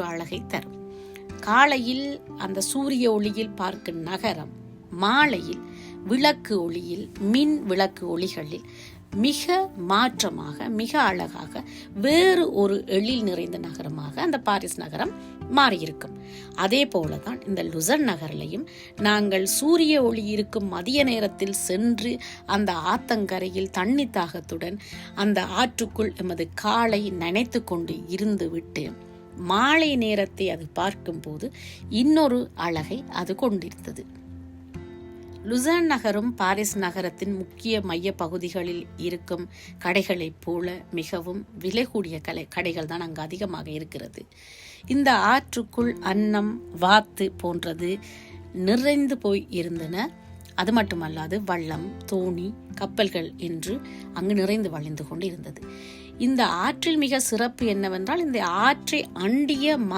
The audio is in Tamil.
அழகை தரும். காலையில் அந்த சூரிய ஒளியில் பார்க்கும் நகரம் மாலையில் விளக்கு ஒளியில், மின் விளக்கு ஒளிகளில் மிக மாற்றமாக, மிக அழகாக வேறு ஒரு எழில் நிறைந்த நகரமாக அந்த பாரிஸ் நகரம் மாறியிருக்கும். அதே போலதான் இந்த லுசன் நகரிலையும் நாங்கள் சூரிய ஒளி இருக்கும் மதிய நேரத்தில் சென்று அந்த ஆத்தங்கரையில் தண்ணி தாகத்துடன் அந்த ஆற்றுக்குள் எமது காலை நனைத்து கொண்டு இருந்து விட்டு மாலை நேரத்தை அது பார்க்கும் போது இன்னொரு அழகை அது கொண்டிருந்தது. லுசன் நகரும் பாரிஸ் நகரத்தின் முக்கிய மைய பகுதிகளில் இருக்கும் கடைகளைப் போல மிகவும் விலை கூடிய கடைகள் தான் அங்கு அதிகமாக இருக்கிறது. இந்த ஆற்றுக்குள் அன்னம், வாத்து போன்றது நிறைந்து போய் இருந்தன. அது மட்டுமல்லாது வள்ளம், தோணி, கப்பல்கள் என்று அங்கு நிறைந்து வழிந்து கொண்டு இருந்தது. இந்த ஆற்றில் மிக சிறப்பு என்னவென்றால், இந்த ஆற்றை அண்டிய